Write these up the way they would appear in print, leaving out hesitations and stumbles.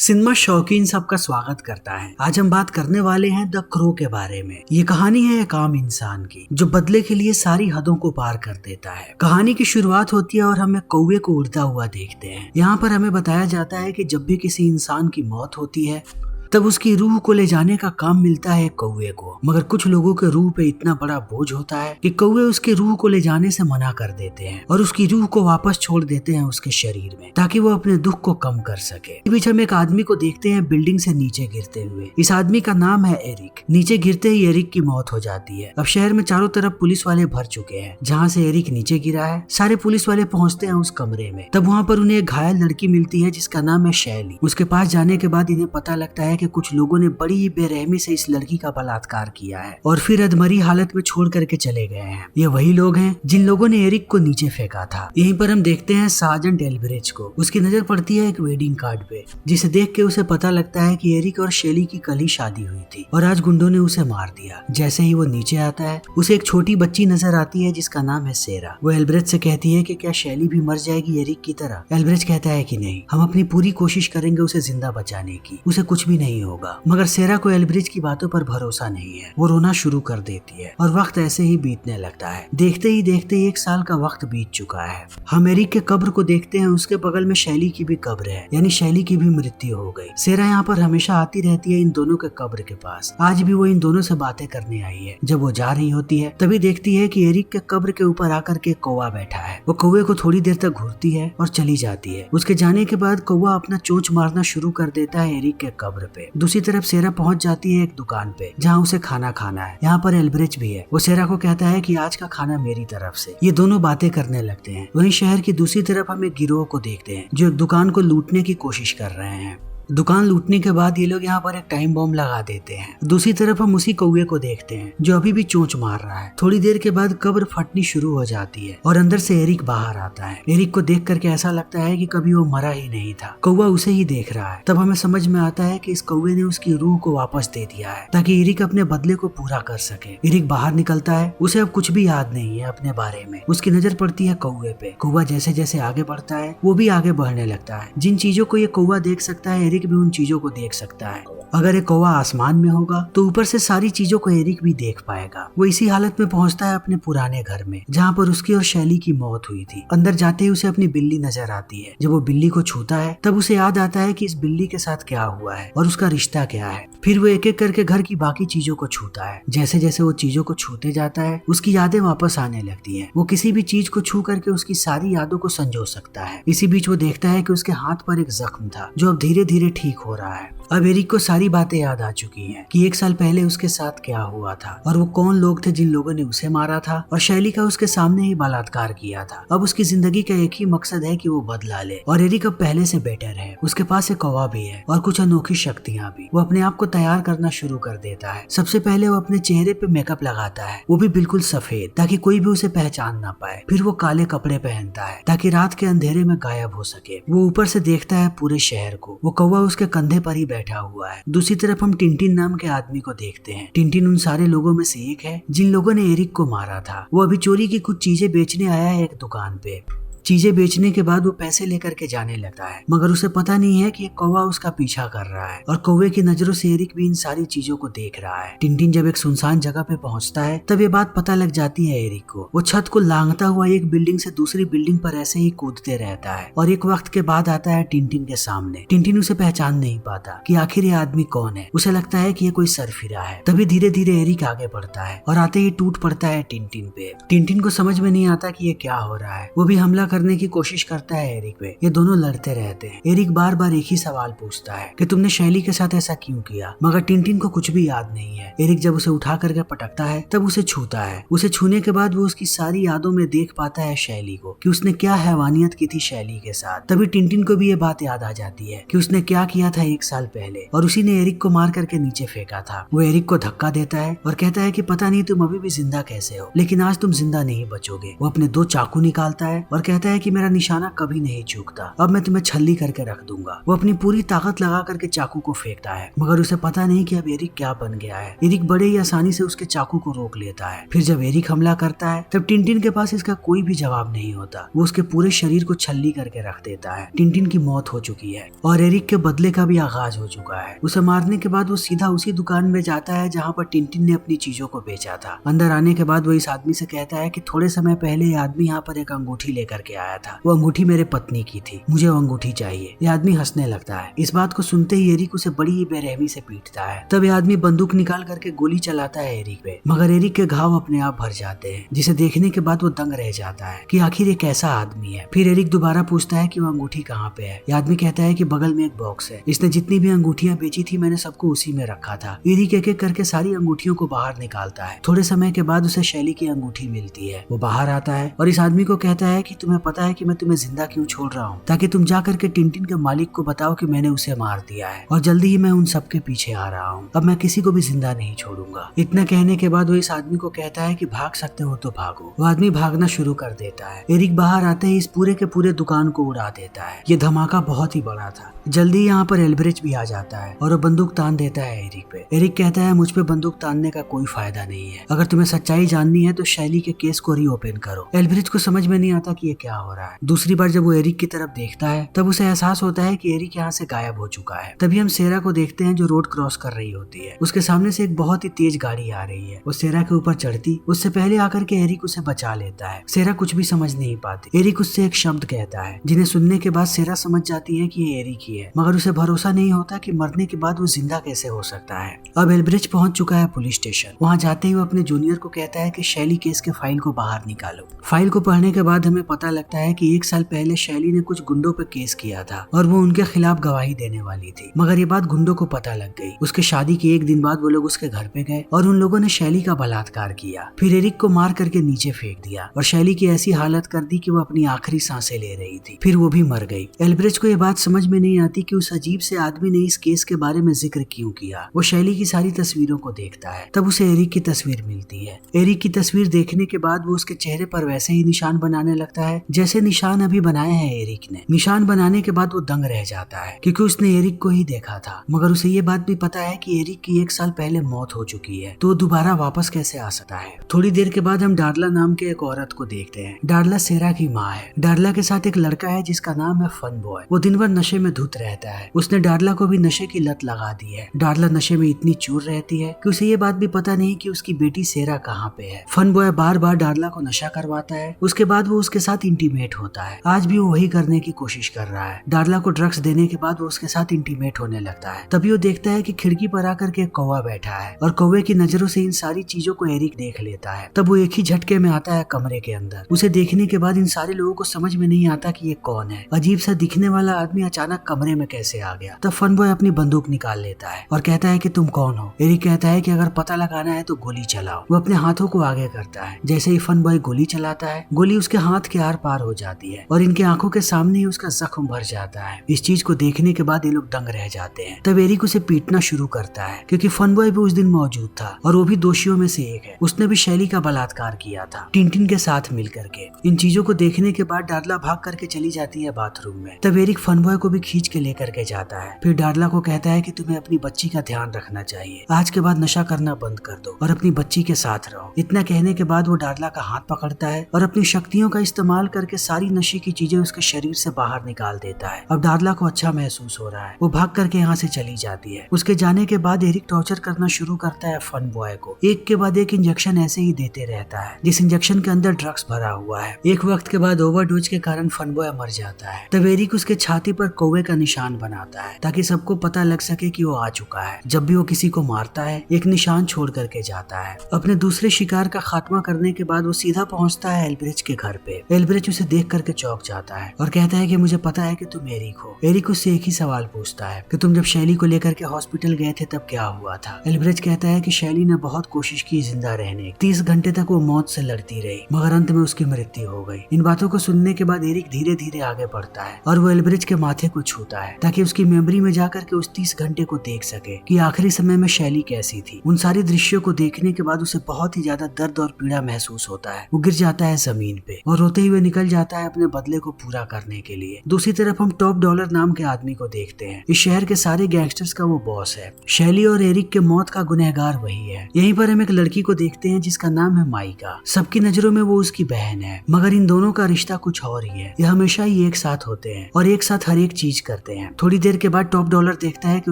Cinema शौकीन सबका स्वागत करता है। आज हम बात करने वाले हैं द क्रो के बारे में। ये कहानी है एक आम इंसान की जो बदले के लिए सारी हदों को पार कर देता है। कहानी की शुरुआत होती है और हम एक कौवे को उड़ता हुआ देखते हैं। यहाँ पर हमें बताया जाता है कि जब भी किसी इंसान की मौत होती है तब उसकी रूह को ले जाने का काम मिलता है कौवे को, मगर कुछ लोगों के रूह पे इतना बड़ा बोझ होता है कि कौवे उसकी रूह को ले जाने से मना कर देते हैं और उसकी रूह को वापस छोड़ देते हैं उसके शरीर में ताकि वो अपने दुख को कम कर सके। इस बीच हम एक आदमी को देखते हैं बिल्डिंग से नीचे गिरते हुए। इस आदमी का नाम है एरिक। नीचे गिरते ही एरिक की मौत हो जाती है। अब शहर में चारों तरफ पुलिस वाले भर चुके हैं। जहाँ से एरिक नीचे गिरा है सारे पुलिस वाले पहुँचते हैं उस कमरे में। तब वहाँ पर उन्हें एक घायल लड़की मिलती है जिसका नाम है शैली। उसके पास जाने के बाद इन्हें पता लगता है कि कुछ लोगों ने बड़ी ही बेरहमी से इस लड़की का बलात्कार किया है और फिर अधमरी हालत में छोड़ करके चले गए हैं। ये वही लोग हैं जिन लोगों ने एरिक को नीचे फेंका था। यहीं पर हम देखते हैं सार्जेंट एल्ब्रेच को। उसकी नजर पड़ती है एक वेडिंग कार्ड पे, जिसे देख के उसे पता लगता है कि एरिक और शैली की कल ही शादी हुई थी और आज गुंडों ने उसे मार दिया। जैसे ही वो नीचे आता है उसे एक छोटी बच्ची नजर आती है जिसका नाम है सेरा। वो एल्ब्रेच से कहती है कि क्या शैली भी मर जाएगी एरिक की तरह। एल्ब्रेच कहता है कि नहीं, हम अपनी पूरी कोशिश करेंगे उसे जिंदा बचाने की, उसे कुछ भी नहीं होगा। मगर सेरा को एल्ब्रेच की बातों पर भरोसा नहीं है। वो रोना शुरू कर देती है और वक्त ऐसे ही बीतने लगता है। देखते ही 1 साल का वक्त बीत चुका है। हम एरिक के कब्र को देखते हैं। उसके बगल में शैली की भी कब्र है, यानी शैली की भी मृत्यु हो गई। सेरा यहाँ पर हमेशा आती रहती है इन दोनों के कब्र के पास। आज भी वो इन दोनों से बातें करने आई है। जब वो जा रही होती है तभी देखती है कि एरिक के कब्र के ऊपर आकर के कौवा बैठा है। वो कौवे को थोड़ी देर तक घूरती है और चली जाती है। उसके जाने के बाद कौवा अपना चोंच मारना शुरू कर देता है एरिक के कब्र पे। दूसरी तरफ सेरा पहुंच जाती है एक दुकान पे जहाँ उसे खाना खाना है। यहाँ पर एल्ब्रेच भी है। वो सेरा को कहता है कि आज का खाना मेरी तरफ से। ये दोनों बातें करने लगते हैं। वहीं शहर की दूसरी तरफ हम एक गिरोह को देखते हैं जो एक दुकान को लूटने की कोशिश कर रहे हैं। दुकान लूटने के बाद ये लोग यहाँ पर एक टाइम बॉम्ब लगा देते हैं। दूसरी तरफ हम उसी कौवे को देखते हैं जो अभी भी चोंच मार रहा है। थोड़ी देर के बाद कब्र फटनी शुरू हो जाती है और अंदर से एरिक बाहर आता है। एरिक को देख करके ऐसा लगता है कि कभी वो मरा ही नहीं था। कौवा उसे ही देख रहा है। तब हमें समझ में आता है कि इस कौवे ने उसकी रूह को वापस दे दिया है ताकि एरिक अपने बदले को पूरा कर सके। एरिक बाहर निकलता है। उसे अब कुछ भी याद नहीं है अपने बारे में। उसकी नजर पड़ती है कौवे पे। कौवा जैसे जैसे आगे बढ़ता है वो भी आगे बढ़ने लगता है। जिन चीजों को ये कौवा देख सकता है एरिक भी उन चीजों को देख सकता है। अगर एक कौवा आसमान में होगा तो ऊपर से सारी चीजों को एरिक भी देख पाएगा। वो इसी हालत में पहुंचता है अपने पुराने घर में जहाँ पर उसकी और शैली की मौत हुई थी। अंदर जाते ही उसे अपनी बिल्ली नजर आती है। जब वो बिल्ली को छूता है तब उसे याद आता है कि इस बिल्ली के साथ क्या हुआ है और उसका रिश्ता क्या है। फिर वो एक एक करके घर की बाकी चीजों को छूता है। जैसे जैसे वो चीजों को छूते जाता है उसकी यादें वापस आने लगती है। वो किसी भी चीज को छू करके उसकी सारी यादों को संजो सकता है। इसी बीच वो देखता है कि उसके हाथ पर एक जख्म था जो अब धीरे धीरे ठीक हो रहा है। अब एरिक को सारी बातें याद आ चुकी हैं कि 1 साल पहले उसके साथ क्या हुआ था और वो कौन लोग थे जिन लोगों ने उसे मारा था और शैली का उसके सामने ही बलात्कार किया था। अब उसकी जिंदगी का एक ही मकसद है कि वो बदला ले और एरिक अब पहले से बेटर है। उसके पास एक कौवा भी है और कुछ अनोखी शक्तियाँ भी। वो अपने आप को तैयार करना शुरू कर देता है। सबसे पहले वो अपने चेहरे पे मेकअप लगाता है, वो भी बिल्कुल सफेद ताकि कोई भी उसे पहचान ना पाए। फिर वो काले कपड़े पहनता है ताकि रात के अंधेरे में गायब हो सके। वो ऊपर से देखता है पूरे शहर को। वो कौवा उसके कंधे पर ही बैठा हुआ है। दूसरी तरफ हम टिंटिन नाम के आदमी को देखते हैं। टिंटिन उन सारे लोगों में से एक है जिन लोगों ने एरिक को मारा था। वो अभी चोरी की कुछ चीजें बेचने आया है एक दुकान पे। चीजें बेचने के बाद वो पैसे लेकर के जाने लगता है, मगर उसे पता नहीं है कि एक कौवा उसका पीछा कर रहा है और कौवे की नजरों से एरिक भी इन सारी चीजों को देख रहा है। टिंटिन जब एक सुनसान जगह पे पहुंचता है तब ये बात पता लग जाती है एरिक को। वो छत को लांघता हुआ एक बिल्डिंग से दूसरी बिल्डिंग पर ऐसे ही कूदते रहता है और एक वक्त के बाद आता है टिंटिन के सामने। टिंटिन उसे पहचान नहीं पाता कि आखिर ये आदमी कौन है। उसे लगता है कि ये कोई सरफिरा है। तभी धीरे धीरे एरिक आगे बढ़ता है और आते ही टूट पड़ता है टिंटिन पे। टिंटिन को समझ में नहीं आता कि ये क्या हो रहा है। वो भी हमला करने की कोशिश करता है एरिक पे। ये दोनों लड़ते रहते हैं। एरिक बार बार एक ही सवाल पूछता है कि तुमने शैली के साथ ऐसा क्यों किया, मगर टिंटिन को कुछ भी याद नहीं है। एरिक जब उसे उठा करके पटकता है तब उसे छूता है। उसे छूने के बाद वो उसकी सारी यादों में देख पाता है शैली को कि उसने क्या हैवानियत की थी शैली के साथ। तभी टिंटिन को भी ये बात याद आ जाती है कि उसने क्या किया था 1 साल पहले और उसी ने एरिक को मार करके नीचे फेंका था। वो एरिक को धक्का देता है और कहता है कि पता नहीं तुम अभी भी जिंदा कैसे हो, लेकिन आज तुम जिंदा नहीं बचोगे। वो अपने 2 चाकू निकालता है और कहता कहता है कि मेरा निशाना कभी नहीं चूकता, अब मैं तुम्हें छल्ली करके रख दूंगा। वो अपनी पूरी ताकत लगा करके चाकू को फेंकता है, मगर उसे पता नहीं कि अब एरिक क्या बन गया है। एरिक बड़े ही आसानी से उसके चाकू को रोक लेता है। फिर जब एरिक हमला करता है तब टिनटिन के पास इसका कोई भी जवाब नहीं होता। वो उसके पूरे शरीर को छल्ली करके रख देता है। टिनटिन की मौत हो चुकी है और एरिक के बदले का भी आगाज हो चुका है। उसे मारने के बाद वो सीधा उसी दुकान में जाता है जहाँ पर टिनटिन ने अपनी चीजों को बेचा था। अंदर आने के बाद वो इस आदमी से कहता है कि थोड़े समय पहले ये आदमी यहाँ पर एक अंगूठी लेकर के आया था, वो अंगूठी मेरे पत्नी की थी, मुझे वो अंगूठी चाहिए। ये आदमी हंसने लगता है। इस बात को सुनते ही एरिक उसे बड़ी ही बेरहमी से पीटता है। तब ये आदमी बंदूक निकाल करके गोली चलाता है एरिक पे, मगर एरिक के घाव अपने आप भर जाते हैं, जिसे देखने के बाद वो दंग रह जाता है कि आखिर ये कैसा आदमी है। फिर एरिक दोबारा पूछता है कि वो अंगूठी कहाँ पे है। ये आदमी कहता है कि बगल में एक बॉक्स है, इसने जितनी भी अंगूठियां बेची थी मैंने सबको उसी में रखा था। एरिक एक एक करके सारी अंगूठियों को बाहर निकालता है। थोड़े समय के बाद उसे शैली की अंगूठी मिलती है। वो बाहर आता है और इस आदमी को कहता है कि तुम्हें पता है कि मैं तुम्हें जिंदा क्यों छोड़ रहा हूँ, ताकि तुम जा करके टिनटिन के मालिक को बताओ कि मैंने उसे मार दिया है और जल्दी ही मैं उन सबके पीछे आ रहा हूँ। अब मैं किसी को भी जिंदा नहीं छोड़ूंगा। इतना कहने के बाद वो इस आदमी को कहता है कि भाग सकते हो तो भागो। वो आदमी भागना शुरू कर देता है। एरिक बाहर आते ही इस पूरे के पूरे दुकान को उड़ा देता है। ये धमाका बहुत ही बड़ा था। जल्दी यहाँ पर एल्ब्रिज भी आ जाता है और वो बंदूक तान देता है एरिक पे। एरिक कहता है मुझ पे बंदूक तानने का कोई फायदा नहीं है, अगर तुम्हें सच्चाई जाननी है तो शैली के केस को रीओपन करो। एल्ब्रिज को समझ में नहीं आता कि ये क्या हो रहा है। दूसरी बार जब वो एरिक की तरफ देखता है तब उसे एहसास होता है कि एरिक यहाँ से गायब हो चुका है। तभी हम सेरा को देखते हैं जो रोड क्रॉस कर रही होती है। उसके सामने से एक बहुत ही तेज गाड़ी आ रही है। वो सेरा के ऊपर चढ़ती उससे पहले आकर के एरिक उसे बचा लेता है। सेरा कुछ भी समझ नहीं पाती। एरिक उससे एक शब्द कहता है जिन्हें सुनने के बाद सेरा समझ जाती है कि ये एरिक ही है, मगर उसे भरोसा नहीं होता कि मरने के बाद वो जिंदा कैसे हो सकता है। अब एल्ब्रिज पहुंच चुका है पुलिस स्टेशन। वहां जाते ही वो अपने जूनियर को कहता है कि शैली केस के फाइल को बाहर निकालो। फाइल को पढ़ने के बाद हमें पता लगता है कि 1 साल पहले शैली ने कुछ गुंडों पे केस किया था और वो उनके खिलाफ गवाही देने वाली थी, मगर ये बात गुंडों को पता लग गई। उसके शादी के 1 दिन बाद वो लोग उसके घर पे गए और उन लोगों ने शैली का बलात्कार किया। फिर एरिक को मार करके नीचे फेंक दिया और शैली की ऐसी हालत कर दी कि वो अपनी आखिरी सांसें ले रही थी। फिर वो भी मर गई। एल्ब्रिज को ये बात समझ में नहीं आती कि उस अजीब से आदमी ने इस केस के बारे में जिक्र क्यों किया। वो शैली की सारी तस्वीरों को देखता है। तब उसे एरिक की तस्वीर मिलती है। एरिक की तस्वीर देखने के बाद वो उसके चेहरे पर वैसे ही निशान बनाने लगता है जैसे निशान अभी बनाए हैं एरिक ने। निशान बनाने के बाद वो दंग रह जाता है क्योंकि उसने एरिक को ही देखा था, मगर उसे ये बात भी पता है कि एरिक की 1 साल पहले मौत हो चुकी है, तो वो दोबारा वापस कैसे आ सकता है। थोड़ी देर के बाद हम डार्ला नाम के एक औरत को देखते हैं। डार्ला सेरा की माँ है। डार्ला के साथ एक लड़का है जिसका नाम है फन बॉय। वो दिन भर नशे में धुत रहता है। उसने डार्ला को भी नशे की लत लगा दी है। डार्ला नशे में इतनी चूर रहती है कि उसे ये बात भी पता नहीं कि उसकी बेटी सेरा कहाँ पे है। फन बॉय बार बार डार्ला को नशा करवाता है। उसके बाद वो उसके साथ इंटीमेट होता है। आज भी वो वही करने की कोशिश कर रहा है। डार्ला को ड्रग्स देने के बाद वो उसके साथ इंटीमेट होने लगता है। तभी वो देखता है कि खिड़की पर आकर के एक कौवा बैठा है और कौवे की नजरों से इन सारी चीजों को एरिक देख लेता है। तब वो एक ही झटके में आता है कमरे के अंदर। उसे देखने के बाद इन सारे लोगों को समझ में नहीं आता कि ये कौन है। अजीब सा दिखने वाला आदमी अचानक कमरे में कैसे आ गया। तब फन बॉय अपनी बंदूक निकाल लेता है और कहता है कि तुम कौन हो। एरिक कहता है कि अगर पता लगाना है तो गोली चलाओ। वो अपने हाथों को आगे करता है। जैसे ही फन बॉय गोली चलाता है, गोली उसके हाथ के आर पार हो जाती है और इनके आंखों के सामने ही उसका जख्म भर जाता है। इस चीज को देखने के बाद ये लोग दंग रह जाते हैं। तब एरिक उसे पीटना शुरू करता है क्योंकि फन बॉय भी उस दिन मौजूद था और वो भी दोषियों में से एक है। उसने भी शैली का बलात्कार किया था टिनटिन के साथ मिल करके। इन चीजों को देखने के बाद डार्ला भाग करके चली जाती है बाथरूम में। तब एरिक फन बॉय को भी खींच के लेकर के जाता है। फिर डार्ला को कहता है कि तुम्हें अपनी बच्ची का ध्यान रखना चाहिए। आज के बाद नशा करना बंद कर दो और अपनी बच्ची के साथ रहो। इतना कहने के बाद वो डार्ला का हाथ पकड़ता है और अपनी शक्तियों का इस्तेमाल करके सारी नशे की चीजें उसके शरीर से बाहर निकाल देता है। अब डार्ला को अच्छा महसूस हो रहा है। वो भाग करके यहाँ से चली जाती है। उसके जाने के बाद एरिक टॉर्चर करना शुरू करता है फन बॉय को। एक के बाद एक इंजेक्शन ऐसे ही देते रहता है जिस इंजेक्शन के अंदर ड्रग्स भरा हुआ है। एक वक्त के बाद ओवरडोज के कारण फन बॉय मर जाता है। तब एरिक उसके छाती पर कौवे का निशान बनाता है ताकि सबको पता लग सके कि वो आ चुका है। जब भी वो किसी को मारता है एक निशान छोड़ करके जाता है। अपने दूसरे शिकार का खात्मा करने के बाद वो सीधा पहुंचता है एल्ब्रिज के घर पे। एल्ब्रिज उसे देख करके चौंक जाता है और कहता है कि मुझे पता है कि तुम एरिक हो। एरिक उससे एक ही सवाल पूछता है कि तुम जब शैली को लेकर के हॉस्पिटल गए थे तब क्या हुआ था। एल्ब्रिज कहता है कि शैली ने बहुत कोशिश की जिंदा रहने की। 30 घंटे तक वो मौत से लड़ती रही मगर अंत में उसकी मृत्यु हो गई। इन बातों को सुनने के बाद एरिक धीरे धीरे आगे बढ़ता है और वो एल्ब्रिज के माथे को छूता होता है ताकि उसकी मेमोरी में जाकर के उस 30 घंटे को देख सके कि आखिरी समय में शैली कैसी थी। उन सारे दृश्यों को देखने के बाद उसे बहुत ही ज्यादा दर्द और पीड़ा महसूस होता है। वो गिर जाता है जमीन पे और रोते हुए निकल जाता है अपने बदले को पूरा करने के लिए। दूसरी तरफ हम टॉप डॉलर नाम के आदमी को देखते हैं। इस शहर के सारे गैंगस्टर्स का वो बॉस है। शैली और एरिक के मौत का गुनहगार वही है। यहीं पर हम एक लड़की को देखते हैं जिसका नाम है माइका। सबकी नजरों में वो उसकी बहन है, मगर इन दोनों का रिश्ता कुछ और ही है। ये हमेशा ही एक साथ होते हैं और एक साथ हर एक चीज करते हैं। थोड़ी देर के बाद टॉप डॉलर देखता है कि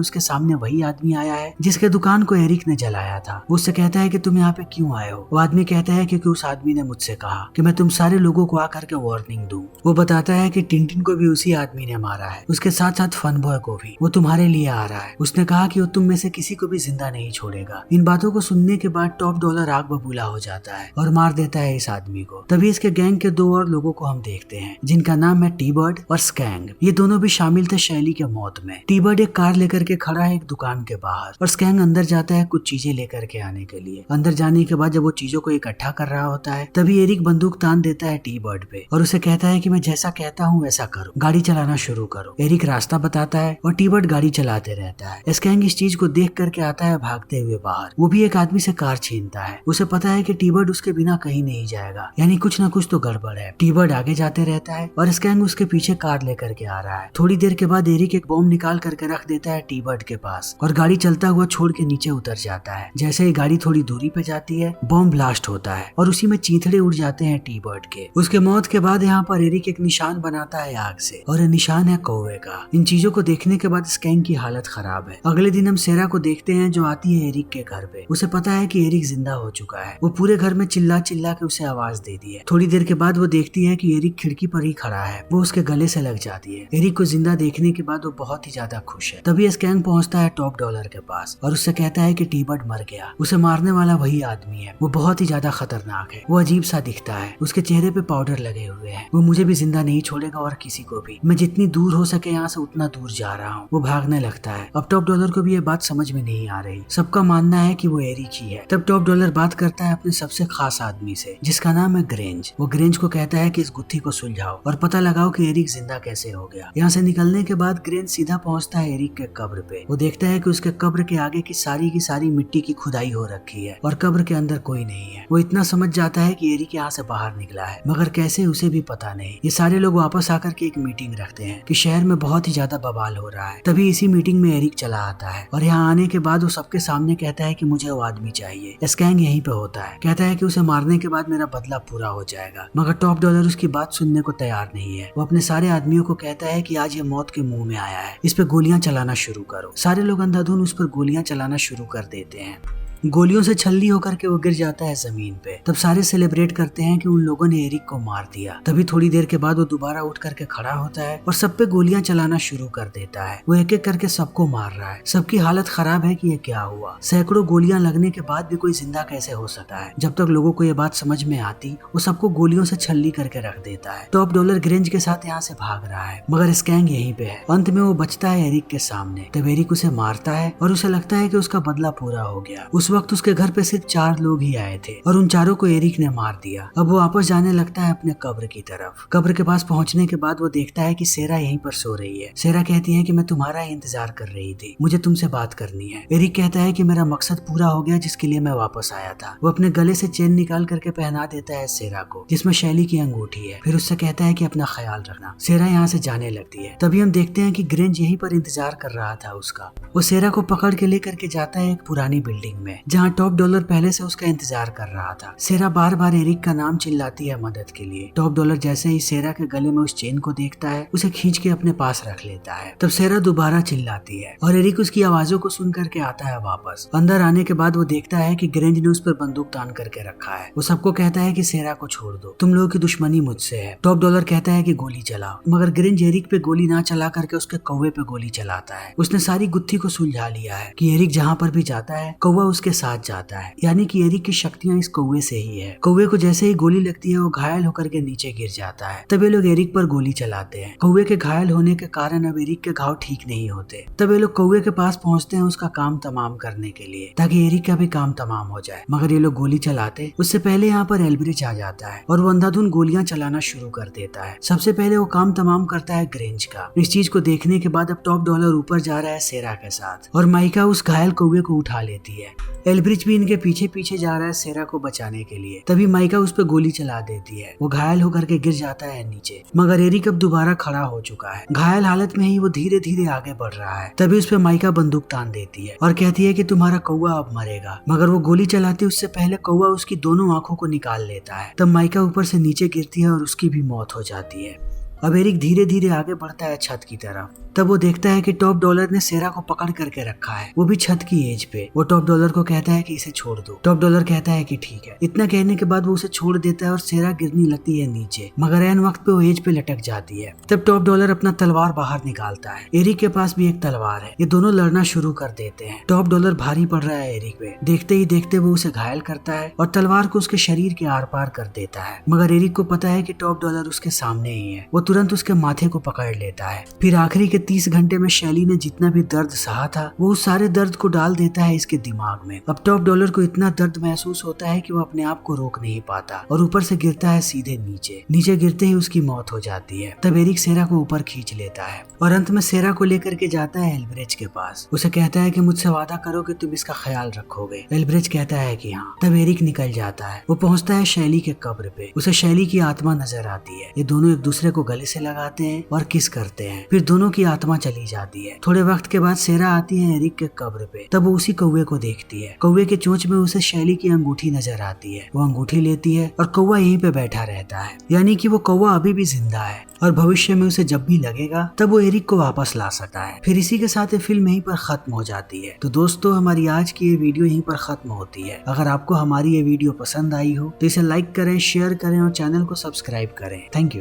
उसके सामने वही आदमी आया है जिसके दुकान को एरिक ने जलाया था। वो उससे कहता है कि तुम यहाँ पे क्यों आए हो? वो आदमी कहता है क्योंकि उस आदमी ने मुझसे कहा कि मैं तुम सारे लोगों को आकर के वार्निंग दूं। वो बताता है कि टिंटिन को भी उसी आदमी ने मारा है, उसके साथ साथ फन बॉय को भी। वो तुम्हारे लिए आ रहा है। उसने कहा कि वो तुम में से किसी को भी जिंदा नहीं छोड़ेगा। इन बातों को सुनने के बाद टॉप डॉलर आग बबूला हो जाता है और मार देता है इस आदमी को। तभी इसके गैंग के दो और लोगों को हम देखते हैं जिनका नाम है टी-बर्ड और स्कैंग। ये दोनों भी शामिल थे शैली के मौत में। टी-बर्ड एक कार लेकर के खड़ा है एक दुकान के बाहर और स्कैंग अंदर जाता है कुछ चीजें लेकर के आने के लिए। अंदर जाने के बाद जब वो चीजों को इकट्ठा कर रहा होता है तभी एरिक बंदूक तान देता है टी-बर्ड पे और उसे कहता है कि मैं जैसा कहता हूँ वैसा करो, गाड़ी चलाना शुरू करो। एरिक रास्ता बताता है और टी-बर्ड गाड़ी चलाते रहता है। स्कैंग इस चीज को देख करके आता है भागते हुए बाहर। वो भी एक आदमी से कार छीनता है। उसे पता है कि टी-बर्ड उसके बिना कहीं नहीं जाएगा, यानी कुछ न कुछ तो गड़बड़ है। टी-बर्ड आगे जाते रहता है और स्कैंग उसके पीछे कार लेकर के आ रहा है। थोड़ी देर के बाद एरिक एक बॉम्ब निकाल करके रख देता है टी-बर्ड के पास और गाड़ी चलता हुआ छोड़ के नीचे उतर जाता है। जैसे ही गाड़ी थोड़ी दूरी पे जाती है बॉम्ब ब्लास्ट होता है और उसी में चीथड़े उड़ जाते हैं टी-बर्ड के। उसके मौत के बाद यहाँ पर एरिक एक निशान बनाता है आग से और ये निशान है कौवे का। इन चीजों को देखने के बाद स्कैंग की हालत खराब है। अगले दिन हम सेरा को देखते हैं जो आती है एरिक के घर पे। उसे पता है कि एरिक जिंदा हो चुका है। वो पूरे घर में चिल्ला चिल्ला के उसे आवाज दे दी है। थोड़ी देर के बाद वो देखती है कि एरिक खिड़की पर ही खड़ा है। वो उसके गले से लग जाती है। एरिक को जिंदा देखने के बाद वो बहुत ही ज्यादा खुश है। तभी स्कैंग पहुंचता है टॉप डॉलर के पास और उससे कहता है कि टी-बर्ड मर गया। उसे मारने वाला वही आदमी है। वो बहुत ही ज्यादा खतरनाक है। वो अजीब सा दिखता है। उसके चेहरे पे पाउडर लगे हुए हैं। वो मुझे भी जिंदा नहीं छोड़ेगा और किसी को भी। मैं जितनी दूर हो सके यहाँ से उतना दूर जा रहा हूँ। वो भागने लगता है। अब टॉप डॉलर को भी ये बात समझ में नहीं आ रही। सबका मानना है कि वो एरिक ही है। तब टॉप डॉलर बात करता है अपने सबसे खास आदमी से जिसका नाम है ग्रेंज। वो ग्रेंज को कहता है कि इस गुत्थी को सुलझाओ और पता लगाओ कि एरिक जिंदा कैसे हो गया। यहाँ से निकलने के बाद ग्रेंज सीधा पहुंचता है एरिक के कब्र पे। वो देखता है कि उसके कब्र के आगे की सारी मिट्टी की खुदाई हो रखी है और कब्र के अंदर कोई नहीं है। वो इतना समझ जाता है कि एरिक यहाँ से बाहर निकला है, मगर कैसे उसे भी पता नहीं। ये सारे लोग वापस आकर के एक मीटिंग रखते हैं कि शहर में बहुत ही ज्यादा बवाल हो रहा है। तभी इसी मीटिंग में एरिक चला आता है और यहाँ आने के बाद वो सबके सामने कहता है कि मुझे वो आदमी चाहिए। स्कैंग यहीं पे होता है। कहता है कि उसे मारने के बाद मेरा बदला पूरा हो जाएगा, मगर टॉप डॉलर उसकी बात सुनने को तैयार नहीं है। वो अपने सारे आदमियों को कहता है कि आज ये मौत के मुंह में आया है, इस पे गोलियां चलाना शुरू करो। सारे लोग अंधाधुन उस पर गोलियां चलाना शुरू कर देते हैं। गोलियों से छल्ली होकर के वो गिर जाता है जमीन पे। तब सारे सेलिब्रेट करते हैं कि उन लोगों ने एरिक को मार दिया। तभी थोड़ी देर के बाद वो दोबारा उठ करके खड़ा होता है और सब पे गोलियां चलाना शुरू कर देता है। वो एक एक करके सबको मार रहा है। सबकी हालत खराब है कि ये क्या हुआ। सैकड़ों गोलियां लगने के बाद भी कोई जिंदा कैसे हो सकता है। जब तक लोगों को ये बात समझ में आती वो सबको गोलियों से छल्ली करके रख देता है। टॉप डॉलर ग्रेंज के साथ यहाँ से भाग रहा है, मगर स्कैंग यहीं पे है। अंत में वो बचता है एरिक के सामने। तब एरिक उसे मारता है और उसे लगता है कि उसका बदला पूरा हो गया। उस वक्त उसके घर पे सिर्फ 4 लोग ही आए थे और उन चारों को एरिक ने मार दिया। अब वो वापस जाने लगता है अपने कब्र की तरफ। कब्र के पास पहुंचने के बाद वो देखता है कि सेरा यहीं पर सो रही है। सेरा कहती है कि मैं तुम्हारा ही इंतजार कर रही थी, मुझे तुमसे बात करनी है। एरिक कहता है कि मेरा मकसद पूरा हो गया जिसके लिए मैं वापस आया था। वो अपने गले से चेन निकाल करके पहना देता है सेरा को, जिसमें शैली की अंगूठी है। फिर उससे कहता है कि अपना ख्याल रखना। सेरा यहाँ से जाने लगती है। तभी हम देखते हैं कि ग्रेंज यहीं पर इंतजार कर रहा था उसका। वो सेरा को पकड़ के लेकर के जाता है एक पुरानी बिल्डिंग में जहाँ टॉप डॉलर पहले से उसका इंतजार कर रहा था। सेरा बार बार एरिक का नाम चिल्लाती है मदद के लिए। टॉप डॉलर जैसे ही सेरा के गले में उस चेन को देखता है उसे खींच के अपने पास रख लेता है। तब सेरा दोबारा चिल्लाती है और एरिक उसकी आवाजों को सुन करके आता है वापस। अंदर आने के बाद वो देखता है कि ग्रेंज ने उस पर बंदूक तान करके रखा है। वो सबको कहता है कि सेरा को छोड़ दो, तुम लोगों की दुश्मनी मुझसे है। टॉप डॉलर कहता है कि गोली चलाओ, मगर ग्रेंज एरिक पे गोली ना चला करके उसके कौवे पे गोली चलाता है। उसने सारी गुत्थी को सुलझा लिया है कि एरिक जहाँ पर भी जाता है कौवा उसके के साथ जाता है, यानी कि एरिक की शक्तियां इस कौवे से ही है। कौवे को जैसे ही गोली लगती है वो घायल होकर के नीचे गिर जाता है। तब ये लोग एरिक पर गोली चलाते हैं। कौवे के घायल होने के कारण अब एरिक के घाव ठीक नहीं होते। तब ये लोग कौवे के पास पहुंचते हैं उसका काम तमाम करने के लिए, ताकि एरिक का भी काम तमाम हो जाए। मगर ये लोग गोली चलाते उससे पहले यहाँ पर एल्ब्रिच आ जाता है और वो अंधाधुन गोलियां चलाना शुरू कर देता है। सबसे पहले वो काम तमाम करता है ग्रेंज का। इस चीज को देखने के बाद अब टॉप डॉलर ऊपर जा रहा है सेरा के साथ और माइका उस घायल कौवे को उठा लेती है। एल्ब्रिच भी इनके पीछे पीछे जा रहा है सेरा को बचाने के लिए। तभी माइका उस पर गोली चला देती है। वो घायल होकर के गिर जाता है नीचे, मगर एरिक अब दोबारा खड़ा हो चुका है। घायल हालत में ही वो धीरे धीरे आगे बढ़ रहा है। तभी उस पर माइका बंदूक तान देती है और कहती है कि तुम्हारा कौवा अब मरेगा। मगर वो गोली चलाती उससे पहले कौवा उसकी दोनों आंखों को निकाल लेता है। तब माइका ऊपर से नीचे गिरती है और उसकी भी मौत हो जाती है। अब एरिक धीरे धीरे आगे बढ़ता है छत की तरफ। तब वो देखता है कि टॉप डॉलर ने सेरा को पकड़ करके रखा है, वो भी छत की एज पे। वो टॉप डॉलर को कहता है कि इसे छोड़ दो। टॉप डॉलर कहता है कि ठीक है। इतना कहने के बाद वो उसे छोड़ देता है और सेरा गिरने लगती है नीचे, मगर ऐन वक्त पे वो एज पे लटक जाती है। तब टॉप डॉलर अपना तलवार बाहर निकालता है। एरिक के पास भी एक तलवार है। ये दोनों लड़ना शुरू कर देते हैं। टॉप डॉलर भारी पड़ रहा है एरिक पे। देखते ही देखते वो उसे घायल करता है और तलवार को उसके शरीर के आर पार कर देता है। मगर एरिक को पता है कि टॉप डॉलर उसके सामने ही है। वो तुरंत उसके माथे को पकड़ लेता है। फिर आखिरी के 30 घंटे में शैली ने जितना भी दर्द सहा था वो उस सारे दर्द को डाल देता है इसके दिमाग में। अब टॉप डॉलर को इतना दर्द महसूस होता है कि वो अपने आप को रोक नहीं पाता और ऊपर से गिरता है सीधे नीचे। नीचे गिरते ही उसकी मौत हो जाती है। तब एरिक सेरा को ऊपर खींच लेता है और अंत में सेरा को लेकर के जाता है एल्ब्रिच के पास। उसे कहता है कि मुझसे वादा करो कि तुम इसका ख्याल रखोगे। एल्ब्रिच कहता है कि हाँ। तब एरिक निकल जाता है। वो पहुंचता है शैली के कब्र पे। उसे शैली की आत्मा नजर आती है। ये दोनों एक दूसरे को गले से लगाते हैं और किस करते हैं। फिर दोनों की आत्मा चली जाती है। थोड़े वक्त के बाद सेरा आती है एरिक के कब्र पे। तब वो उसी कौवे को देखती है। कौवे के चोंच में उसे शैली की अंगूठी नजर आती है। वो अंगूठी लेती है और कौवा यहीं पे बैठा रहता है, यानी कि वो कौवा अभी भी जिंदा है और भविष्य में उसे जब भी लगेगा तब वो एरिक को वापस ला सकता है। फिर इसी के साथ ये फिल्म यहीं पर खत्म हो जाती है। तो दोस्तों हमारी आज की ये वीडियो यहीं पर खत्म होती है। अगर आपको हमारी ये वीडियो पसंद आई हो तो इसे लाइक करें, शेयर करें और चैनल को सब्सक्राइब करें। Thank you.